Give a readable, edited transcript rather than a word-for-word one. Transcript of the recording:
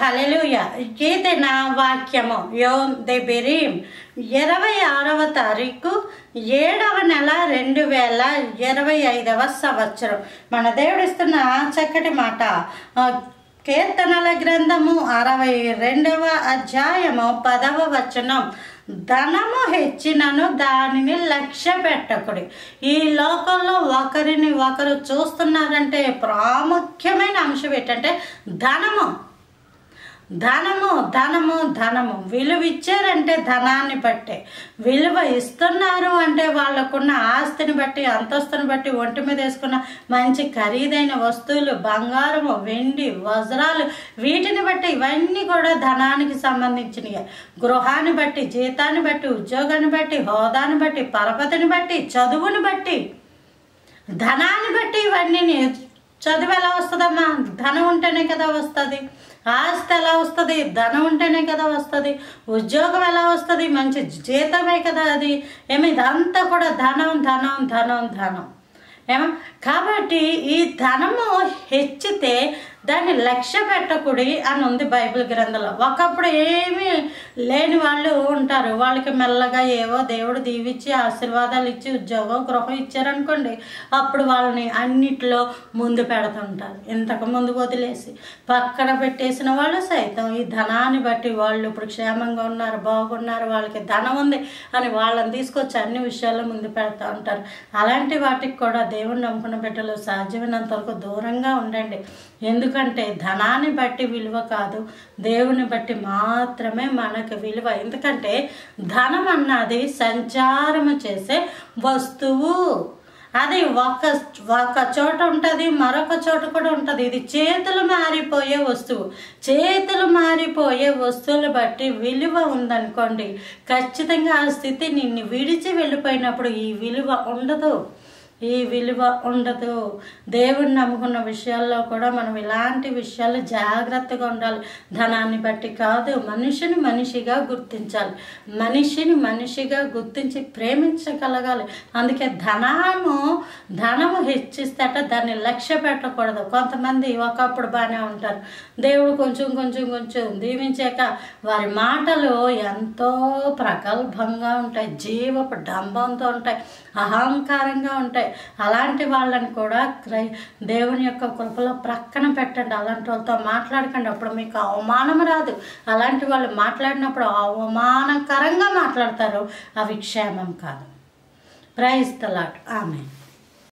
హల్లెలూయా. ఇది నా వాక్యము. యోమ్ దెబిరీం 26వ తారీఖు 7వ నెల 2025వ సంవత్సరం. మన దేవుడిస్తున్న చక్కటి మాట కీర్తనల గ్రంథము 62వ అధ్యాయము 10వ వచనం. ధనము హెచ్చినను దానిని లక్ష్య పెట్టకుడి. ఈ లోకంలో ఒకరిని ఒకరు చూస్తున్నారంటే ప్రాముఖ్యమైన అంశం ఏంటంటే ధనము. ధనము ధనము ధనము విలువ ఇచ్చారంటే ధనాన్ని బట్టే. విలువ ఇస్తున్నారు అంటే వాళ్ళకున్న ఆస్తిని బట్టి, అంతస్తుని బట్టి, ఒంటి మీద వేసుకున్న మంచి ఖరీదైన వస్తువులు, బంగారము, వెండి, వజ్రాలు, వీటిని బట్టి, ఇవన్నీ కూడా ధనానికి సంబంధించినవి. గృహాన్ని బట్టి, జీతాన్ని బట్టి, ఉద్యోగాన్ని బట్టి, హోదాని బట్టి, పరపతిని బట్టి, చదువుని బట్టి, ధనాన్ని బట్టి ఇవన్నీ. చదువు ఎలా వస్తుందమ్మా? ధనం ఉంటేనే కదా వస్తుంది. ఆస్తి ఎలా వస్తుంది? ధనం ఉంటేనే కదా వస్తుంది. ఉద్యోగం ఎలా వస్తుంది? మంచి జీతమే కదా అది. ఇదంతా కూడా ధనం ధనం ధనం ధనం కాబట్టి ఈ ధనము హెచ్చితే దాన్ని లక్ష్య పెట్టకుడి అని ఉంది బైబిల్ గ్రంథంలో. ఒకప్పుడు ఏమీ లేని వాళ్ళు ఉంటారు, వాళ్ళకి మెల్లగా ఏవో దేవుడు దీవిచ్చి ఆశీర్వాదాలు ఇచ్చి ఉద్యోగం గృహం ఇచ్చారనుకోండి, అప్పుడు వాళ్ళని అన్నిట్లో ముందు పెడుతుంటారు. ఇంతకు ముందు వదిలేసి పక్కన పెట్టేసిన వాళ్ళు సైతం ఈ ధనాన్ని బట్టి వాళ్ళు ఇప్పుడు క్షేమంగా ఉన్నారు, బాగున్నారు, వాళ్ళకి ధనం ఉంది అని వాళ్ళని తీసుకొచ్చి అన్ని విషయాల్లో ముందు పెడతా ఉంటారు. అలాంటి వాటికి కూడా దేవుణ్ణి నమ్ముకున్న బిడ్డలు సాధ్యమైనంత వరకు దూరంగా ఉండండి. ఎందుకంటే ధనాన్ని బట్టి విలువ కాదు, దేవుని బట్టి మాత్రమే మనకు విలువ. ఎందుకంటే ధనం అన్నది సంచారము చేసే వస్తువు. అది ఒక చోట ఉంటుంది, మరొక చోట కూడా ఉంటుంది. ఇది చేతులు మారిపోయే వస్తువు. చేతులు మారిపోయే వస్తువులు బట్టి విలువ ఉందనుకోండి, ఖచ్చితంగా ఆ స్థితి నిన్ను విడిచి వెళ్ళిపోయినప్పుడు ఈ విలువ ఉండదు. ఈ విలువ ఉండదు. దేవుడిని నమ్ముకున్న విషయాల్లో కూడా మనం ఇలాంటి విషయాలు జాగ్రత్తగా ఉండాలి. ధనాన్ని బట్టి కాదు, మనిషిని మనిషిగా గుర్తించాలి. మనిషిని మనిషిగా గుర్తించి ప్రేమించగలగాలి. అందుకే ధనము హెచ్చిస్తేట దాన్ని లక్ష్య పెట్టకూడదు. కొంతమంది ఒకప్పుడు బాగానే ఉంటారు, దేవుడు కొంచెం కొంచెం కొంచెం దీవించాక వారి మాటలు ఎంతో ప్రగల్భంగా ఉంటాయి, జీవపు డంబంతో ఉంటాయి, అహంకారంగా ఉంటాయి. అలాంటి వాళ్ళని కూడా దేవుని యొక్క కృపలో ప్రక్కన పెట్టండి. అలాంటి వాళ్ళతో మాట్లాడకండి, అప్పుడు మీకు అవమానం రాదు. అలాంటి వాళ్ళు మాట్లాడినప్పుడు అవమానకరంగా మాట్లాడతారు, అవి క్షేమం కాదు. Praise the Lord. ఆమేన్.